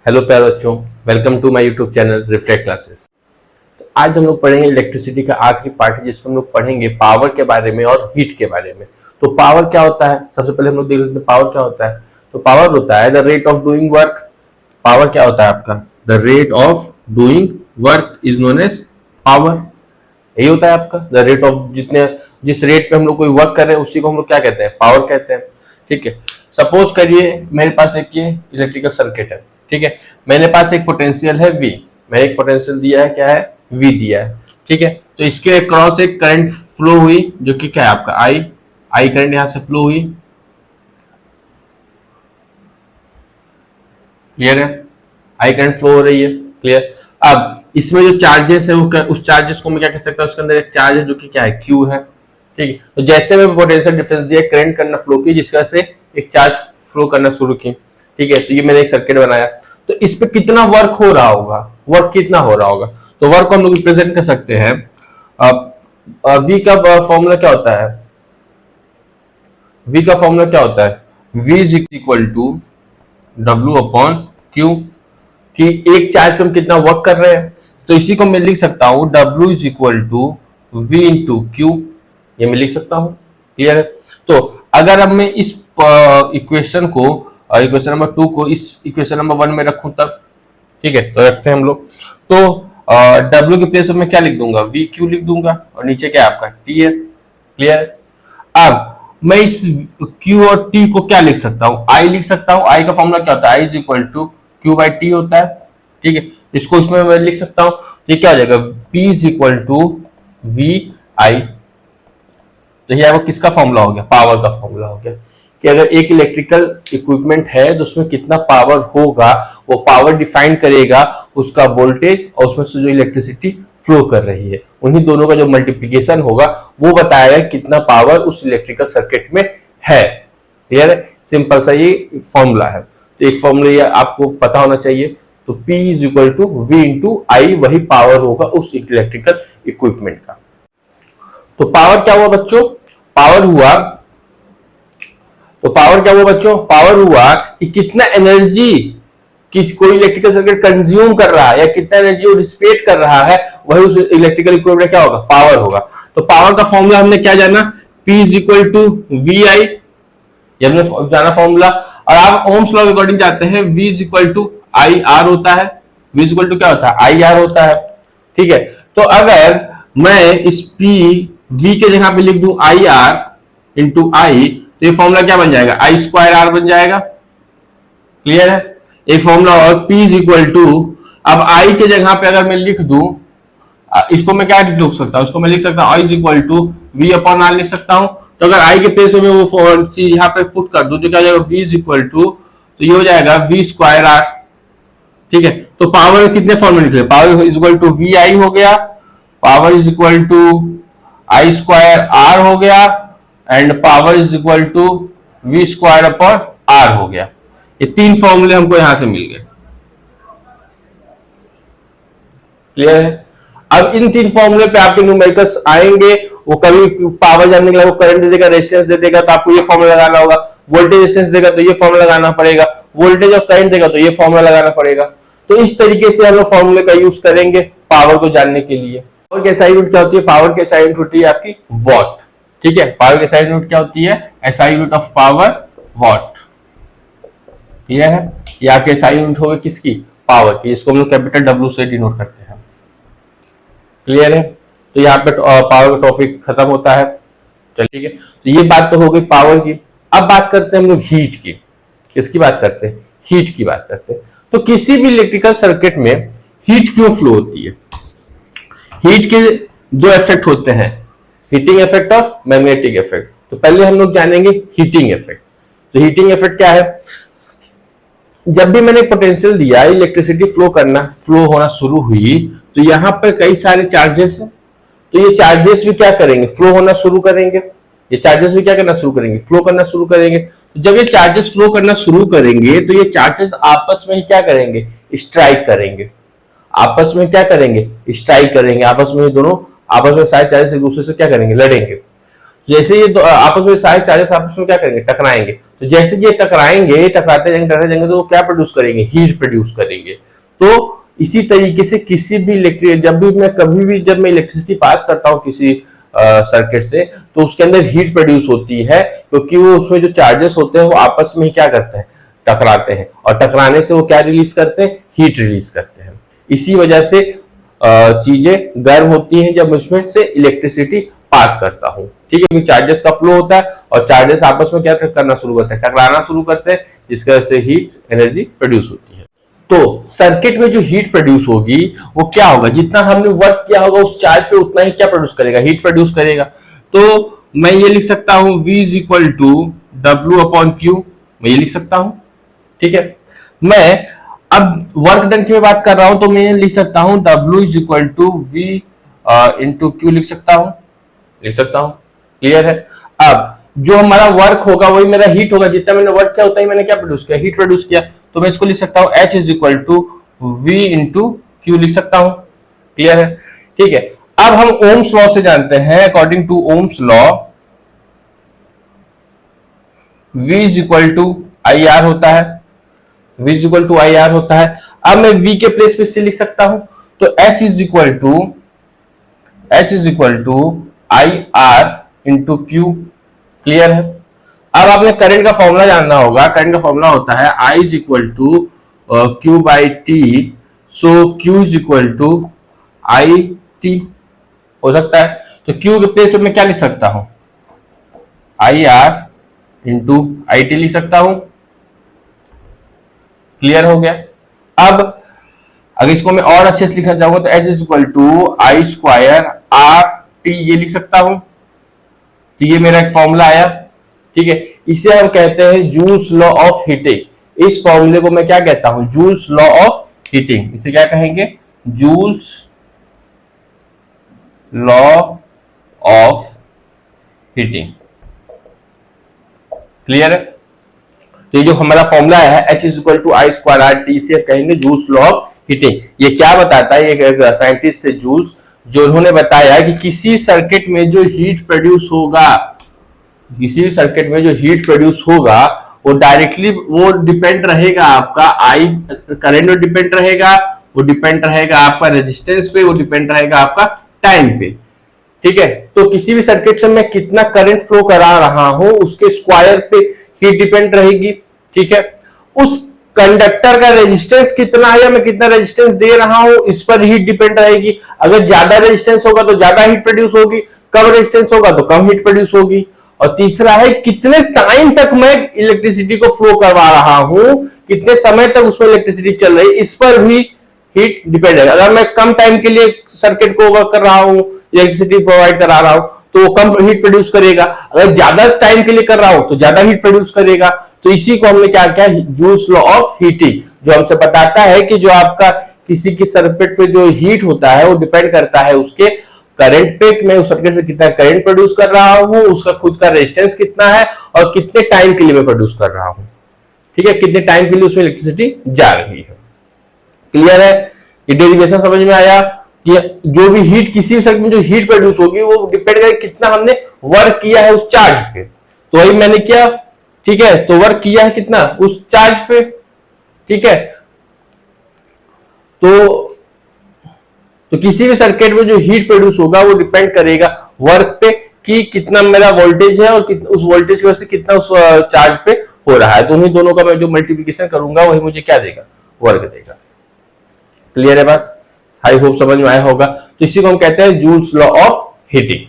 Hello प्यारे बच्चों, welcome to my YouTube channel reflect classes. तो आज हम लोग पढ़ेंगे इलेक्ट्रिसिटी का आखिरी पार्ट है जिसमें हम लोग पढ़ेंगे पावर के बारे में और हीट के बारे में। तो पावर क्या होता है, सबसे पहले हम लोग देख लेते हैं पावर क्या होता है। तो पावर होता है the rate of doing work. Power क्या होता है आपका? The rate of doing work is known as power. यही होता है आपका द रेट ऑफ जिस रेट पे हम लोग कोई वर्क कर रहे हैं उसी को हम लोग क्या कहते हैं? पावर कहते हैं। ठीक है, सपोज करिए मेरे पास एक ये इलेक्ट्रिकल सर्किट है। ठीक है, मेरे पास एक पोटेंशियल है V, मैंने एक पोटेंशियल दिया है, क्या है? V दिया है। ठीक है, तो इसके क्रॉस एक करंट फ्लो हुई जो कि क्या है आपका I करंट यहां से फ्लो हुई। क्लियर है? I करंट फ्लो हो रही है। क्लियर? अब इसमें जो चार्जेस है वो उस चार्जेस को मैं क्या कह सकता हूँ? उसके अंदर एक चार्ज है जो कि क्या है? Q है। ठीक है, तो जैसे मैं पोटेंशियल डिफरेंस दिया, करंट करना फ्लो की जिसका से एक चार्ज फ्लो करना शुरू की। ठीक है, तो ये मैंने एक सर्किट बनाया। तो इस पे कितना वर्क हो रहा होगा? वर्क कितना हो रहा होगा? तो वर्क को हम लोग रिप्रेजेंट कर सकते हैं। V का फॉर्मूला क्या होता है? V का फॉर्मूला क्या होता है? V is equal to W upon Q, कि एक चार्ज पे हम कितना वर्क कर रहे हैं। तो इसी को मैं लिख सकता हूं W is equal to V into Q, ये मैं लिख सकता हूं। क्लियर है? तो अगर अब मैं इस इक्वेशन को इक्वेशन नंबर 2 को इस इक्वेशन नंबर 1 में रखूं तब, ठीक है, तो रखते हैं हम लोग। तो W के प्लेस में मैं क्या लिख दूंगा? V Q लिख दूंगा और नीचे क्या आपका T है। क्लियर? अब मैं इस Q और T को क्या लिख सकता हूं? I लिख सकता हूं। I का फॉर्मूला क्या होता है? I is equal to Q by T होता है। ठीक है, इसको इसमें मैं लिख सकता हूं, ये क्या हो जाएगा? P is equal to V I। तो ये आपको किसका फॉर्मूला हो गया? पावर का फॉर्मूला हो गया कि अगर एक इलेक्ट्रिकल इक्विपमेंट है तो उसमें कितना पावर होगा, वो पावर डिफाइन करेगा उसका वोल्टेज और उसमें से जो इलेक्ट्रिसिटी फ्लो कर रही है, उन्हीं दोनों का जो मल्टीप्लिकेशन होगा वो बताएगा कितना पावर उस इलेक्ट्रिकल सर्किट में है। क्लियर है? सिंपल सा ये फॉर्मूला है। तो एक फॉर्मूला ये आपको पता होना चाहिए। तो P is equal to V into I, वही पावर होगा उस इलेक्ट्रिकल इक्विपमेंट का। तो पावर क्या हुआ बच्चों? पावर हुआ बच्चों? पावर हुआ कि कितना एनर्जी कोई इलेक्ट्रिकल सर्किट कंज्यूम कर रहा है या कितना एनर्जी वो डिसिपेट कर रहा है, वही उस इलेक्ट्रिकल इक्विपमेंट क्या होगा? पावर होगा। तो पावर का फॉर्मूला हमने क्या जाना? P is equal to V I, ये हमने जाना फॉर्मूला। और आप ओम्स लॉ के अकॉर्डिंग जाते हैं V is equal to I R होता है। V इज इक्वल टू क्या होता है? आई आर होता है। ठीक है, तो अगर मैं इस P V के जगह पे लिख दूं आई आर इंटू आई, तो ये फॉर्मूला क्या बन जाएगा? आई स्क्वायर आर बन जाएगा। क्लियर है? एक फॉर्मूला और P इज इक्वल टू, अब आई के जगह पे अगर मैं लिख दूं, इसको मैं क्या लिख सकता हूं? इसको मैं लिख सकता हूं I is equal to V upon R लिख सकता हूं। तो अगर आई के प्लेस में वो चीज यहाँ पे पुट कर दूं तो क्या हो जाएगा? V इज इक्वल टू, तो ये हो जाएगा V स्क्वायर आर। ठीक है, तो पावर कितने फॉर्म में निकले? Power is equal to V I हो गया, power is equal to I square R हो गया, and power is equal to V square upon R हो गया। ये तीन फॉर्मूले हमको यहां से मिल गए। क्लियर है? अब इन तीन फॉर्मूले पे आपके न्यूमेरिकल्स आएंगे। वो कभी पावर जानने के लिए वो करंट दे देगा, रेजिस्टेंस दे देगा, तो आपको ये फॉर्मूला लगाना होगा। वोल्टेज रेजिस्टेंस देगा तो ये फॉर्मूला लगाना पड़ेगा। वोल्टेज और करंट देगा तो ये फॉर्मूला लगाना पड़ेगा। तो इस तरीके से हम लोग फॉर्मूले का यूज करेंगे पावर को जानने के लिए। पावर की एसआई यूनिट क्या होती है? पावर की एसआई यूनिट होती है आपकी वॉट। ठीक है, पावर की एसआई यूनिट क्या होती है? SI unit of power what. Clear है? ये आपकी एसआई यूनिट होगी किसकी? पावर की, इसको हम लोग कैपिटल W से डिनोट करते हैं। क्लियर है? तो यहाँ पे पावर का टॉपिक खत्म होता है। चलिए ठीक है, तो ये बात तो हो गई पावर की। अब बात करते हैं हम लोग हीट की। किसकी बात करते हैं? हीट की बात करते हैं। तो किसी भी इलेक्ट्रिकल सर्किट में हीट क्यों फ्लो होती है? हीट के दो इफेक्ट होते हैं, हीटिंग इफेक्ट और मैग्नेटिक इफेक्ट। तो पहले हम लोग जानेंगे हीटिंग इफेक्ट। तो हीटिंग इफेक्ट क्या है? जब भी मैंने पोटेंशियल दिया, इलेक्ट्रिसिटी फ्लो होना शुरू हुई, तो यहाँ पे कई सारे चार्जेस हैं। तो ये चार्जेस भी क्या करेंगे? फ्लो होना शुरू करेंगे। ये चार्जेस भी क्या करना शुरू करेंगे? फ्लो करना शुरू करेंगे। तो जब ये चार्जेस फ्लो करना शुरू करेंगे तो ये चार्जेस आपस में ही क्या करेंगे? स्ट्राइक करेंगे। आपस में क्या करेंगे? स्ट्राइक करेंगे। आपस में दोनों आपस में सारे चार्जेस एक दूसरे से क्या करेंगे? लड़ेंगे। जैसे ये आपस में सारे चार्जेस आपस में क्या करेंगे? टकराएंगे। तो जैसे ये टकराते जाएंगे तो वो क्या प्रोड्यूस करेंगे, हीट प्रोड्यूस करेंगे। तो इसी तरीके से किसी भी जब मैं इलेक्ट्रिसिटी पास करता हूँ किसी सर्किट से, तो उसके अंदर हीट प्रोड्यूस होती है, क्योंकि वो उसमें जो चार्जेस होते हैं वो आपस में ही क्या करते हैं, टकराते हैं, और टकराने से वो क्या रिलीज करते हैं, हीट रिलीज करते हैं। इसी वजह से चीजें गर्म होती हैं जब उसमें से इलेक्ट्रिसिटी पास करता हूं, ठीक है, क्योंकि चार्जेस का फ्लो होता है और चार्जेस आपस में क्या करना शुरू करते हैं, टकराना शुरू करते हैं, जिसकी वजह से हीट एनर्जी प्रोड्यूस होती है। तो सर्किट में जो हीट प्रोड्यूस होगी वो क्या होगा, जितना हमने वर्क किया होगा उस चार्ज पे उतना ही क्या प्रोड्यूस करेगा, हीट प्रोड्यूस करेगा। तो मैं ये लिख सकता हूं V is equal to W/Q, मैं ये लिख सकता हूं, ठीक है। मैं अब वर्क डन की बात कर रहा हूं तो मैं लिख सकता हूं W is equal to V into Q लिख सकता हूं, क्लियर है। अब जो हमारा वर्क होगा वही मेरा हीट होगा, जितना मैंने वर्क किया उतना ही मैंने क्या प्रोड्यूस किया, हीट प्रोड्यूस किया। तो मैं इसको लिख सकता हूं H is equal to V into Q लिख सकता हूं, क्लियर है, ठीक है। अब हम ओम्स लॉ से जानते हैं, according to Ohm's law V is equal to IR होता है, V is equal to IR होता है। अब मैं V के प्लेस पे से लिख सकता हूं, तो H is equal to IR into Q, clear है। अब आपने करंट का फॉर्मूला जानना होगा, करंट का फॉर्मूला होता है I is equal to Q/T, so Q is equal to IT हो सकता है। तो Q के प्लेस पे मैं क्या लिख सकता हूं, IR इंटू IT लिख सकता हूं, क्लियर हो गया। अब अगर इसको मैं और अच्छे से लिखना चाहूंगा तो H is equal to I² RT ये लिख सकता हूं। तो ये मेरा एक फॉर्मूला आया, ठीक है। इसे हम कहते हैं जूल्स लॉ ऑफ हीटिंग। इस फॉर्मूले को मैं क्या कहता हूं, जूल्स लॉ ऑफ हीटिंग। इसे क्या कहेंगे, Joule's law of heating, clear है। तो ये जो हमारा फॉर्मूला है H is equal to I² RT, इसे कहेंगे जूल्स लॉ ऑफ हीटिंग। ये क्या बताता है, एक साइंटिस्ट से जूल्स, जो उन्होंने बताया कि किसी सर्किट में जो हीट प्रोड्यूस होगा, वो डायरेक्टली वो डिपेंड रहेगा आपका करंट में डिपेंड रहेगा, वो डिपेंड रहेगा आपका रेजिस्टेंस पे, वो डिपेंड रहेगा आपका टाइम पे, ठीक है। तो किसी भी सर्किट से मैं कितना करंट फ्लो करा रहा हूं उसके स्क्वायर पे हीट डिपेंड रहेगी, ठीक है। उस कंडक्टर का रेजिस्टेंस कितना है या मैं कितना रेजिस्टेंस दे रहा हूं इस पर हीट डिपेंड रहेगी। अगर ज्यादा रेजिस्टेंस होगा तो ज्यादा हीट प्रोड्यूस होगी, कम रेजिस्टेंस होगा तो कम हीट प्रोड्यूस होगी। और तीसरा है कितने टाइम तक मैं इलेक्ट्रिसिटी को फ्लो करवा रहा हूं, कितने समय तक उसमें इलेक्ट्रिसिटी चल रही है, इस पर भी हीट डिपेंड है। अगर मैं कम टाइम के लिए सर्किट को वर्क कर रहा हूं, इलेक्ट्रिसिटी प्रोवाइड करा रहा हूं, तो वो कम हीट प्रोड्यूस करेगा। अगर ज्यादा टाइम के लिए कर रहा हूं तो ज्यादा हीट प्रोड्यूस करेगा। तो इसी को हमने क्या किया, जूल्स लॉ ऑफ हीटिंग, जो हमसे बताता है कि जो आपका किसी की सर्किट पे जो हीट होता है वो डिपेंड करता है उसके करंट पे, मैं उस सर्किट से कितना करंट प्रोड्यूस कर रहा हूं, उसका खुद का रेजिस्टेंस कितना है और कितने टाइम के लिए मैं प्रोड्यूस कर रहा हूं, ठीक है, कितने टाइम के लिए उसमें इलेक्ट्रिसिटी जा रही है, क्लियर है। ये डेरिवेशन समझ में आया कि जो भी हीट किसी भी सर्किट में जो हीट प्रोड्यूस होगी वो डिपेंड करेगा कितना हमने वर्क किया है उस चार्ज पे। तो वही मैंने किया, ठीक है, तो वर्क किया है कितना उस चार्ज पे, ठीक है। तो किसी भी सर्किट में जो हीट प्रोड्यूस होगा वो डिपेंड करेगा वर्क पे कि कितना मेरा वोल्टेज है और उस वोल्टेज की वजह से कितना उस चार्ज पे हो रहा है। तो उन्हीं दोनों का मैं जो मल्टीप्लिकेशन करूंगा वही मुझे क्या देगा, वर्क देगा, क्लियर है बात, आई होप समझ में आया होगा। तो इसी को हम कहते हैं जूल्स लॉ ऑफ हीटिंग,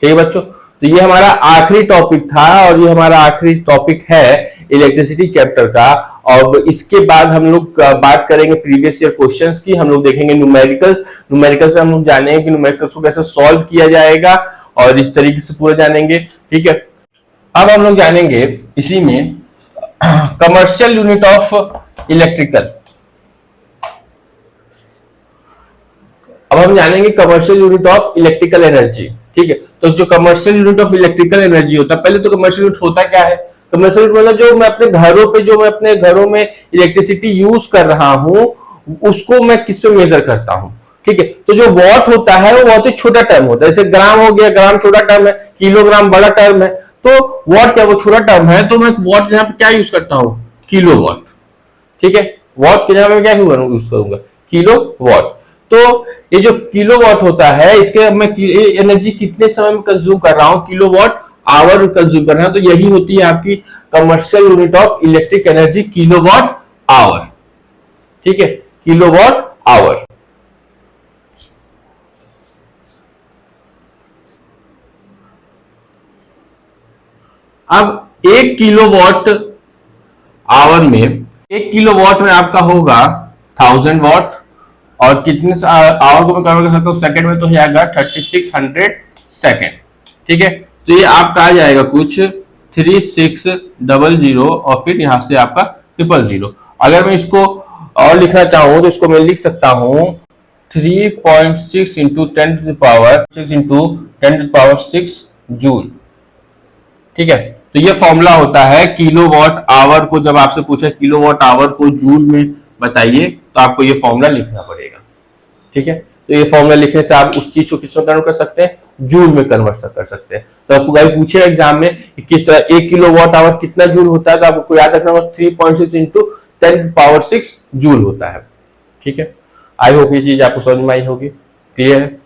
ठीक है बच्चों। तो ये हमारा आखिरी टॉपिक था और ये हमारा आखिरी टॉपिक है इलेक्ट्रिसिटी चैप्टर का। और इसके बाद हम लोग बात करेंगे प्रीवियस ईयर क्वेश्चंस की, हम लोग देखेंगे न्यूमेरिकल्स में हम लोग जानेंगे कि न्यूमेरिकल्स को कैसे सॉल्व किया जाएगा और इस तरीके से पूरा जानेंगे, ठीक है। अब हम लोग जानेंगे इसी में कमर्शियल यूनिट ऑफ इलेक्ट्रिकल। अब हम जानेंगे commercial unit of electrical energy, ठीक है। तो जो commercial unit of electrical energy होता है, पहले तो कमर्शियल यूनिट होता क्या है, कमर्शियल यूनिट मतलब जो मैं अपने घरों में इलेक्ट्रिसिटी यूज कर रहा हूं उसको मैं किस पे मेजर करता हूं, ठीक है। तो जो वॉट होता है वो बहुत ही छोटा टर्म होता है, जैसे ग्राम हो गया, ग्राम छोटा टर्म है, किलोग्राम बड़ा टर्म है। तो वॉट क्या वो छोटा टर्म है, तो मैं वॉट यहाँ पे क्या यूज करता हूं, किलो वॉट। ठीक है, वॉट के जगह मैं क्या यूज करूंगा, किलो वॉट। तो ये जो किलो वॉट होता है, इसके मैं एनर्जी कितने समय में कंज्यूम कर रहा हूं, किलो वॉट आवर कंज्यूम कर रहा हूं, तो यही होती है आपकी commercial unit of electric energy, kilowatt hour. ठीक है, किलो वॉट आवर। अब 1 किलोवाट आवर में, 1 किलोवाट में आपका होगा 1000 वॉट, और कितने आवर को मैं कन्वर्ट कर सकता हूँ सेकंड में, तो हो जाएगा 3600 सेकंड। ठीक है, तो ये आपका आ जाएगा कुछ 3600, और फिर यहां से आपका 000। अगर मैं इसको और लिखना चाहूं तो इसको मैं लिख सकता हूं 3.6 इंटू 10 जूल। ठीक है, तो ये फॉर्मूला होता है किलोवाट आवर को, जब आपसे पूछे किलोवाट आवर को जूल में बताइए, तो आपको ये फॉर्मूला लिखना पड़ेगा। ठीक है, तो ये फॉर्मूला लिखने से आप उस चीज को किसमें कन्वर्ट कर सकते हैं, जूल में कन्वर्ट कर सकते हैं। तो आपको कभी पूछे एग्जाम में कि 1 किलोवाट आवर कितना जूल होता है, तो आपको याद रखना होगा 3.6 इंटू 10 जूल होता है। ठीक है, आई होप ये चीज आपको समझ में आई होगी, क्लियर है।